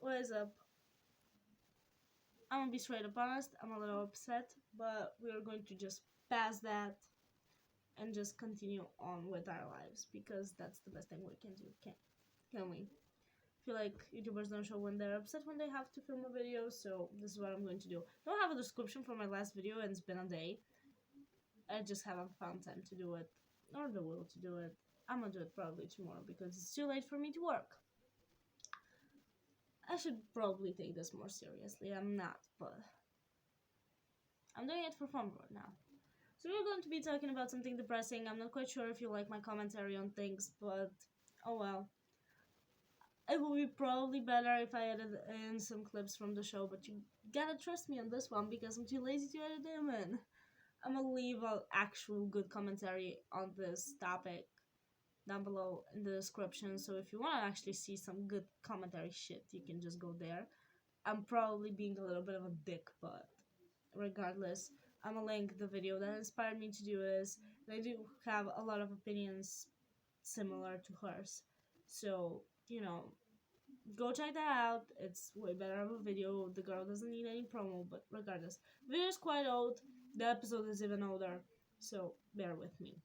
what is up? I'm gonna be straight up honest, I'm a little upset, but we are going to just pass that and just continue on with our lives because that's the best thing we can do, can we? I feel like YouTubers don't show when they're upset when they have to film a video, so this is what I'm going to do. Don't have a description for my last video and it's been a day. I just haven't found time to do it, or the will to do it. I'm gonna do it probably tomorrow because it's too late for me to work. I should probably take this more seriously. I'm not, but I'm doing it for fun right now. So we're going to be talking about something depressing. I'm not quite sure if you like my commentary on things, but oh well. It would be probably better if I edited in some clips from the show, but you gotta trust me on this one because I'm too lazy to edit them in. I'm gonna leave an actual good commentary on this topic down below in the description, so if you want to actually see some good commentary shit, you can just go there. I'm probably being a little bit of a dick, but regardless, I'm gonna link the video that inspired me to do this. And I do have a lot of opinions similar to hers, so go check that out. It's way better of a video. The girl doesn't need any promo, but regardless, the video is quite old. The episode is even older, so bear with me.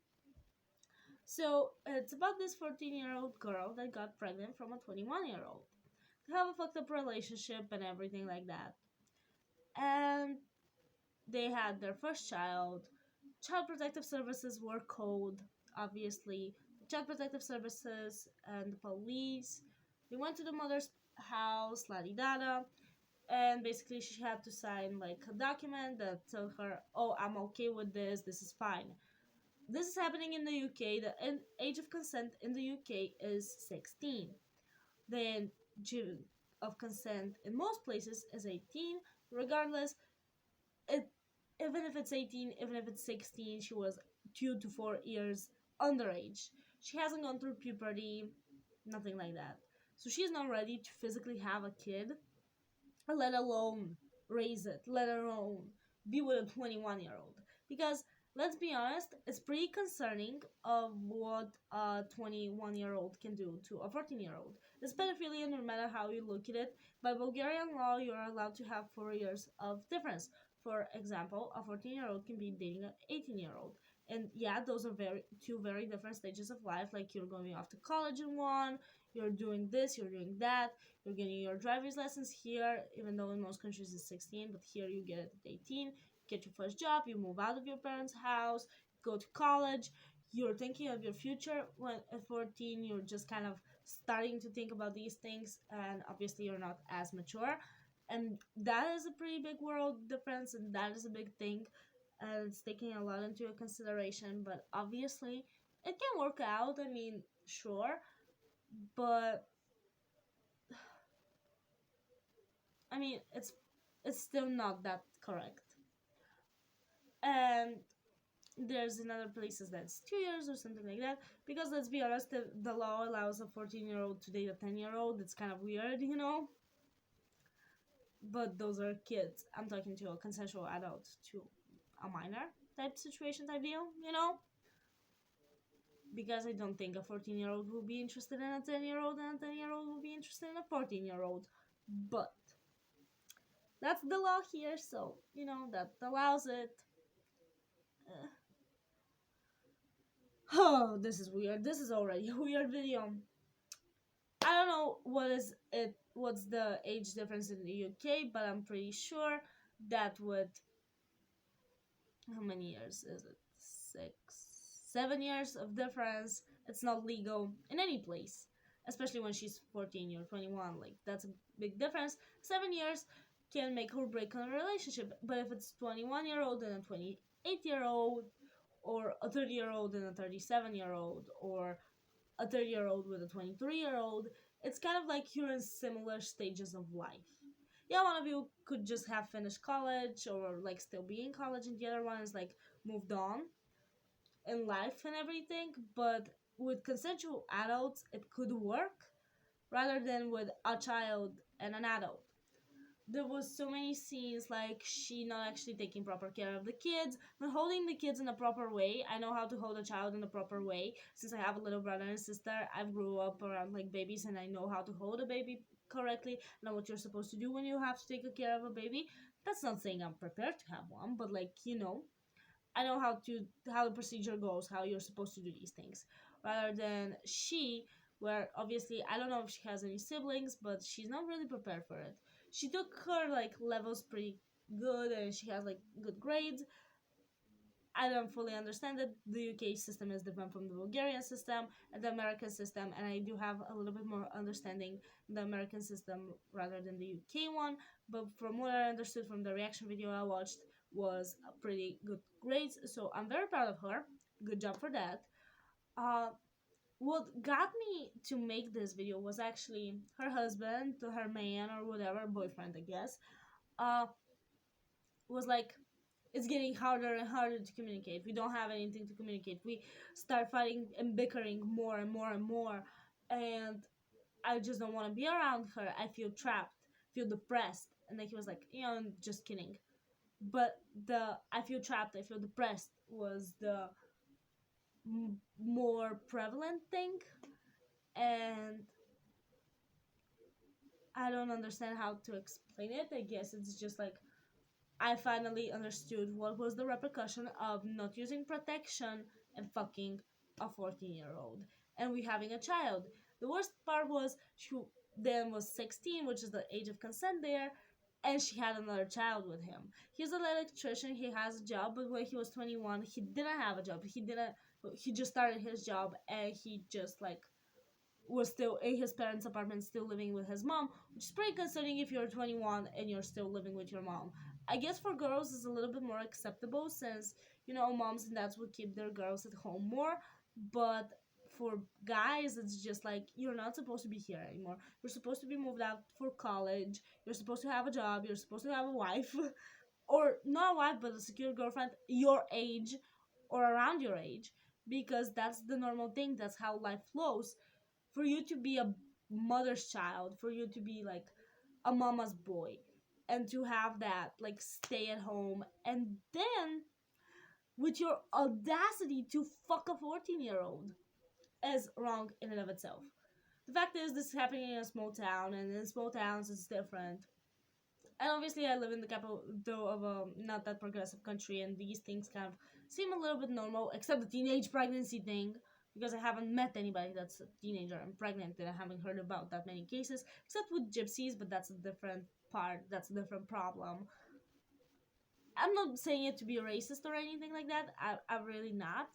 So it's about this 14-year-old girl that got pregnant from a 21-year-old. They have a fucked up relationship and everything like that. And they had their first child. Child Protective Services were called, obviously. Child Protective Services and the police. They went to the mother's house, la di da da, and basically she had to sign like a document that told her, oh, I'm okay with this is fine. This is happening in the UK. The age of consent in the UK is 16. The age of consent in most places is 18. Regardless, it even if it's 18, even if it's 16, she was 2 to 4 years underage. She hasn't gone through puberty, nothing like that. So she's not ready to physically have a kid, let alone raise it, let alone be with a 21-year-old. Because let's be honest, it's pretty concerning of what a 21-year-old can do to a 14-year-old. It's pedophilia no matter how you look at it. By Bulgarian law, you're allowed to have 4 years of difference. For example, a 14-year-old can be dating an 18-year-old. And yeah, those are two very different stages of life. Like you're going off to college in one, you're doing this, you're doing that, you're getting your driver's license here, even though in most countries it's 16, but here you get it at 18. Get your first job, you move out of your parents' house, go to college, you're thinking of your future. When at 14 you're just kind of starting to think about these things, and obviously you're not as mature, and that is a pretty big world difference, and that is a big thing, and it's taking a lot into consideration. But obviously it can work out, I mean, sure, but I mean it's still not that correct. And there's in other places that's 2 years or something like that, because let's be honest, the law allows a 14-year-old to date a 10-year-old. It's kind of weird, but those are kids. I'm talking to a consensual adult to a minor type situation type deal, because I don't think a 14-year-old will be interested in a 10-year-old and a 10-year-old will be interested in a 14-year-old, but that's the law here, so that allows it. Oh, this is weird. This is already a weird video. I don't know what's the age difference in the UK, but I'm pretty sure that how many years is it? 7 years of difference. It's not legal in any place, especially when she's 14 or 21. Like, that's a big difference. 7 years can make or break a relationship, but if it's 21-year-old and a 28-year-old, or a 30-year-old and a 37-year-old, or a 30-year-old with a 23-year-old, it's kind of like you're in similar stages of life. Yeah, one of you could just have finished college or like still be in college, and the other one is like moved on in life and everything, but with consensual adults, it could work rather than with a child and an adult. there was so many scenes like she not actually taking proper care of the kids, not holding the kids in a proper way. I know how to hold a child in a proper way since I have a little brother and sister. I've grew up around like babies and I know how to hold a baby correctly. I know what you're supposed to do when you have to take care of a baby. That's not saying I'm prepared to have one, but like, I know how the procedure goes, how you're supposed to do these things. Rather than she, where obviously I don't know if she has any siblings, but she's not really prepared for it. She took her like levels pretty good and she has like good grades. I don't fully understand that the UK system is different from the Bulgarian system and the American system, and I do have a little bit more understanding the American system rather than the UK one. But from what I understood from the reaction video I watched, was a pretty good grades. So I'm very proud of her. Good job for that. Uh, what got me to make this video was actually her husband, her man or whatever boyfriend, I guess. Uh, was like, it's getting harder and harder to communicate. We don't have anything to communicate. We start fighting and bickering more and more and more. And I just don't want to be around her. I feel trapped, feel depressed. And then he was like, just kidding. But the I feel trapped, I feel depressed was the more prevalent thing. And I don't understand how to explain it. I guess it's just like I finally understood what was the repercussion of not using protection and fucking a 14-year-old. And we having a child. The worst part was she then was 16, which is the age of consent there, and she had another child with him. He's an electrician, he has a job, but when he was 21, he didn't have a job. He just started his job and he just like was still in his parents' apartment, still living with his mom, which is pretty concerning if you're 21 and you're still living with your mom. I guess for girls it's a little bit more acceptable since, moms and dads would keep their girls at home more, but for guys it's just like you're not supposed to be here anymore. You're supposed to be moved out for college, you're supposed to have a job, you're supposed to have a wife, or not a wife but a secure girlfriend your age or around your age, because that's the normal thing, that's how life flows. For you to be a mother's child, for you to be like a mama's boy, and to have that like stay at home, and then with your audacity to fuck a 14-year-old is wrong in and of itself. The fact is, this is happening in a small town, and in small towns it's different. And obviously, I live in the capital of a not that progressive country, and these things kind of seem a little bit normal, except the teenage pregnancy thing. Because I haven't met anybody that's a teenager and pregnant, and I haven't heard about that many cases, except with gypsies, but that's a different part, that's a different problem. I'm not saying it to be racist or anything like that, I'm really not.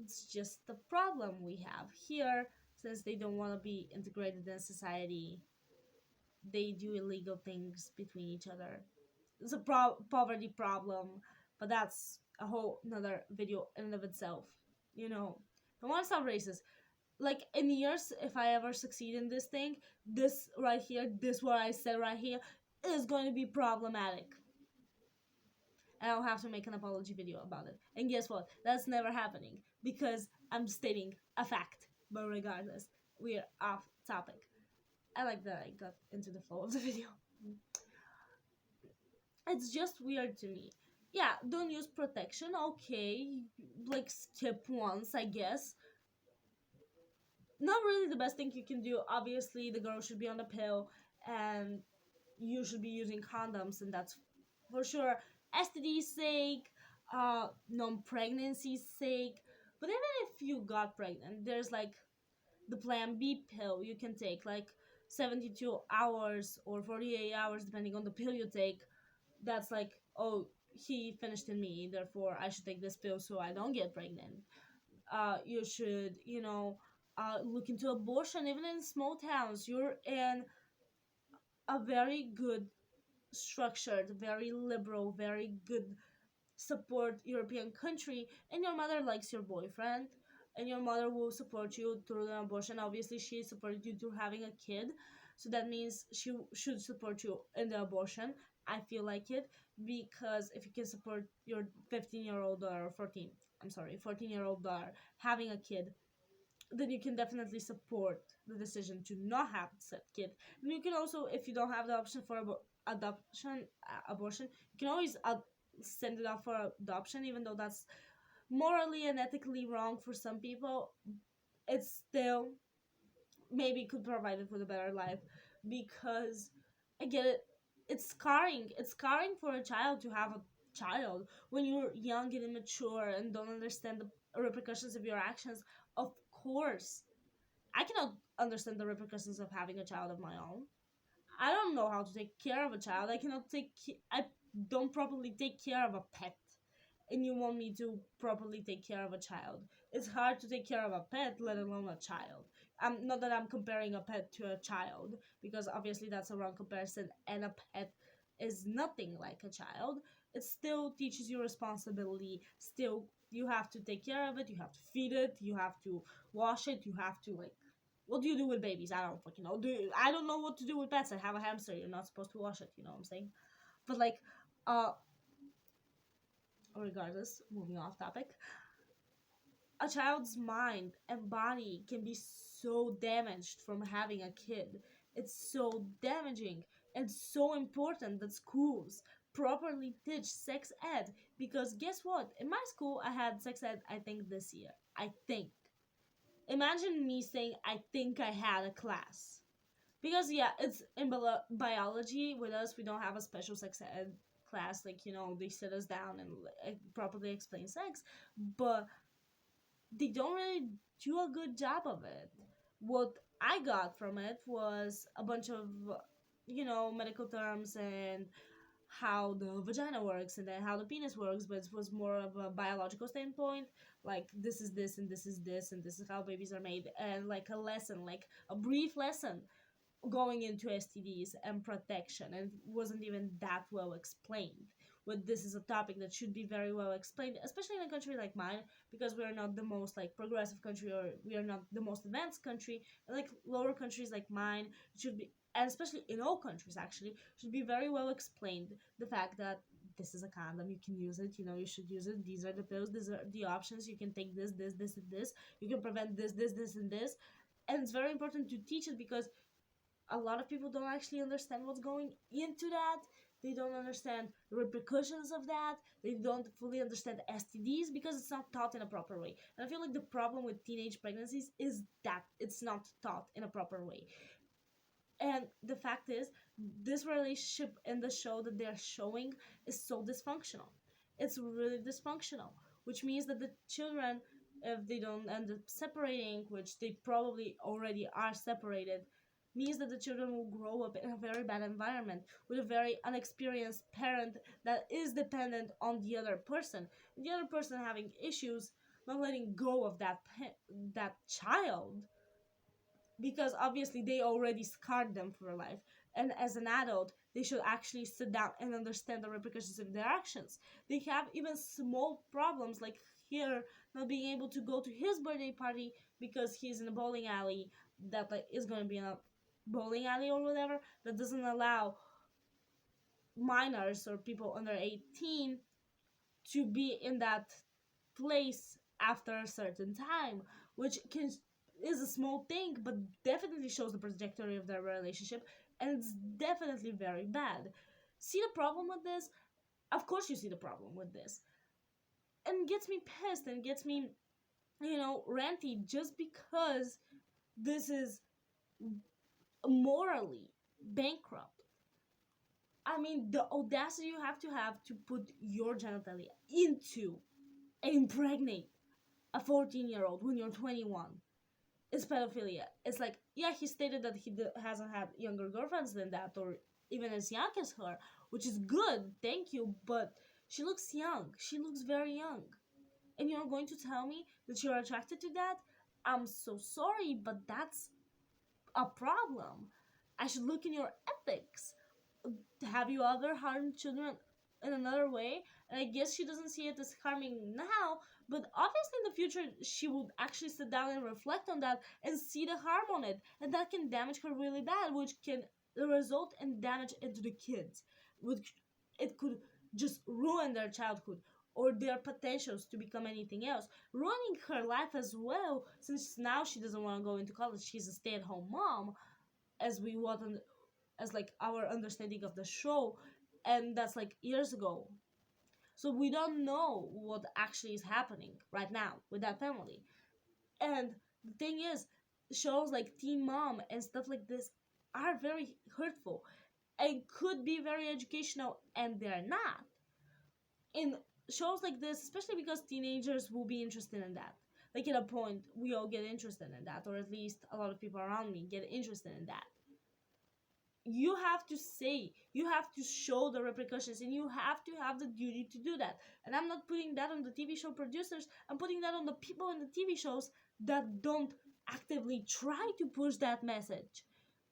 It's just the problem we have here, since they don't want to be integrated in society. They do illegal things between each other. It's a poverty problem, but that's a whole another video in and of itself. I want to sound racist. Like in years, if I ever succeed in this thing, this right here, this what I said right here, is going to be problematic. And I'll have to make an apology video about it. And guess what? That's never happening because I'm stating a fact. But regardless, we're off topic. I like that I got into the flow of the video. It's just weird to me. Yeah, don't use protection, okay. Like skip once, I guess. Not really the best thing you can do. Obviously, the girl should be on the pill and you should be using condoms, and that's for sure STD's sake, non-pregnancy's sake. But even if you got pregnant, there's like the Plan B pill you can take, like 72 hours or 48 hours, depending on the pill you take. That's like, oh, he finished in me, therefore I should take this pill so I don't get pregnant. You should, look into abortion, even in small towns. You're in a very good, structured, very liberal, very good support European country, and your mother likes your boyfriend, and your mother will support you through the abortion. Obviously, she supported you through having a kid, so that means she should support you in the abortion. I feel like it, because if you can support your 15-year-old daughter, 14-year-old daughter having a kid, then you can definitely support the decision to not have said kid. And you can also, if you don't have the option for abortion, you can always send it out for adoption, even though that's morally and ethically wrong for some people. It's still maybe could provide it with a better life, because I get it. It's scarring. It's scarring for a child to have a child when you're young and immature and don't understand the repercussions of your actions. Of course, I cannot understand the repercussions of having a child of my own. I don't know how to take care of a child. I don't properly take care of a pet. And you want me to properly take care of a child. It's hard to take care of a pet, let alone a child. Not that I'm comparing a pet to a child, because obviously that's a wrong comparison, and a pet is nothing like a child. It still teaches you responsibility. Still, you have to take care of it, you have to feed it, you have to wash it, you have to, like, what do you do with babies? I don't fucking know. I don't know what to do with pets. I have a hamster. You're not supposed to wash it. You know what I'm saying? But like, uh, regardless, moving off topic, a child's mind and body can be so damaged from having a kid. It's so damaging, and so important that schools properly teach sex ed, because guess what? In my school, I had sex ed, I think, this year. I think. Imagine me saying, I think I had a class. Because, yeah, it's in biology. With us, we don't have a special sex ed class. Like, they sit us down and properly explain sex. But they don't really do a good job of it. What I got from it was a bunch of, medical terms and how the vagina works and then how the penis works, but it was more of a biological standpoint. Like, this is this and this is this and this is how babies are made, and like a lesson, like a brief lesson going into STDs and protection, and it wasn't even that well explained. But this is a topic that should be very well explained, especially in a country like mine, because we are not the most like progressive country, or we are not the most advanced country. And like lower countries like mine should be, and especially in all countries actually, should be very well explained. The fact that this is a condom, you can use it, you should use it. These are the pills, these are the options. You can take this, and this. You can prevent this, and this. And it's very important to teach it, because a lot of people don't actually understand what's going into that. They don't understand the repercussions of that. They don't fully understand STDs because it's not taught in a proper way. And I feel like the problem with teenage pregnancies is that it's not taught in a proper way. And the fact is, this relationship in the show that they're showing is so dysfunctional. It's really dysfunctional, which means that the children, if they don't end up separating, which they probably already are separated, means that the children will grow up in a very bad environment with a very unexperienced parent that is dependent on the other person. And the other person having issues, not letting go of that child, because obviously they already scarred them for life. And as an adult, they should actually sit down and understand the repercussions of their actions. They have even small problems, like here not being able to go to his birthday party because he's in a bowling alley that like is going to be in a bowling alley or whatever, that doesn't allow minors or people under 18 to be in that place after a certain time, which is a small thing, but definitely shows the trajectory of their relationship, and it's definitely very bad. See the problem with this? Of course you see the problem with this. And gets me pissed and gets me, ranty, just because this is morally bankrupt. I mean, the audacity you have to put your genitalia into and impregnate a 14-year-old when you're 21 is pedophilia. It's like, yeah, he stated that he hasn't had younger girlfriends than that, or even as young as her, which is good, thank you, but she looks young. She looks very young. And you're going to tell me that you're attracted to that? I'm so sorry, but that's a problem. I should look in your ethics. Have you ever harmed children in another way? And I guess she doesn't see it as harming now, but obviously in the future she will actually sit down and reflect on that and see the harm on it, and that can damage her really bad, which can result in damage into the kids. Which it could just ruin their childhood, or their potentials to become anything else, ruining her life as well, since now she doesn't want to go into college. She's a stay-at-home mom, as we want, as like our understanding of the show, and that's like years ago. So we don't know what actually is happening right now with that family. And the thing is, shows like Teen Mom and stuff like this are very hurtful and could be very educational, and they're not. In shows like this, especially because teenagers will be interested in that. Like at a point, we all get interested in that, or at least a lot of people around me get interested in that. You have to say, you have to show the repercussions, and you have to have the duty to do that. And I'm not putting that on the TV show producers, I'm putting that on the people in the TV shows that don't actively try to push that message,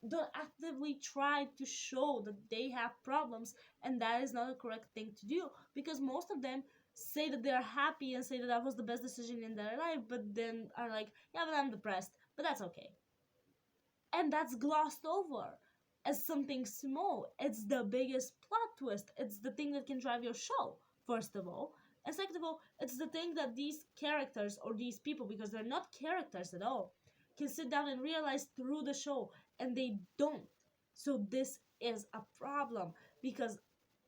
don't actively try to show that they have problems, and that is not a correct thing to do, because most of them say that they're happy and say that that was the best decision in their life, but then are like, yeah, but I'm depressed, but that's okay. And that's glossed over as something small. It's the biggest plot twist. It's the thing that can drive your show, first of all. And second of all, it's the thing that these characters, or these people, because they're not characters at all, can sit down and realize through the show, and they don't. So this is a problem, because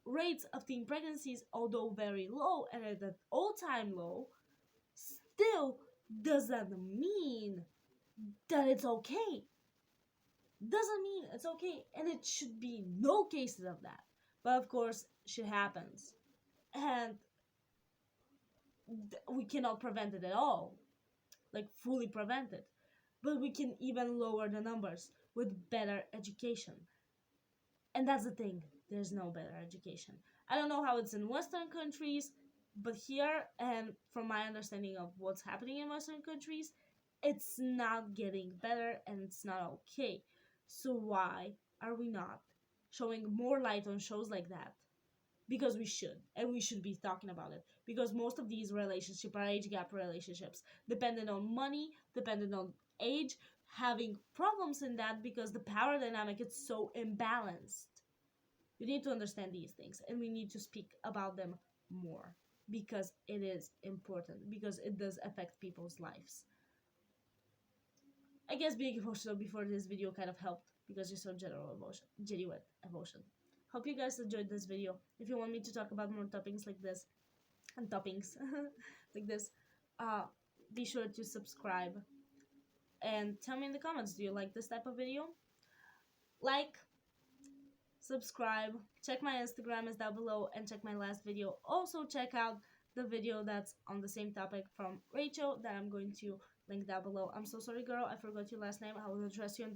rates of teen pregnancies, although very low and at an all-time low, still doesn't mean that it's okay. Doesn't mean it's okay, and it should be no cases of that. But of course, shit happens, and we cannot prevent it at all, like fully prevent it. But we can even lower the numbers with better education. And that's the thing, there's no better education. I don't know how it's in Western countries, but here, and from my understanding of what's happening in Western countries, it's not getting better, and it's not okay. So why are we not showing more light on shows like that? Because we should, and we should be talking about it. Because most of these relationships are age gap relationships, dependent on money, dependent on age, having problems in that because the power dynamic is so imbalanced. You need to understand these things, and we need to speak about them more, because it is important, because it does affect people's lives. I guess being emotional before this video kind of helped, because you're so genuine emotion. Hope you guys enjoyed this video. If you want me to talk about more toppings like this, and toppings like this, be sure to subscribe. And tell me in the comments, do you like this type of video? Like, subscribe, check my Instagram is down below, and check my last video. Also check out the video that's on the same topic from Rachel that I'm going to link down below. I'm so sorry, girl, I forgot your last name. I will address you in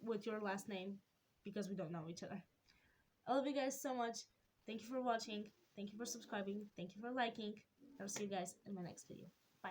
with your last name, because we don't know each other. I love you guys so much. Thank you for watching. Thank you for subscribing. Thank you for liking. I'll see you guys in my next video. Bye.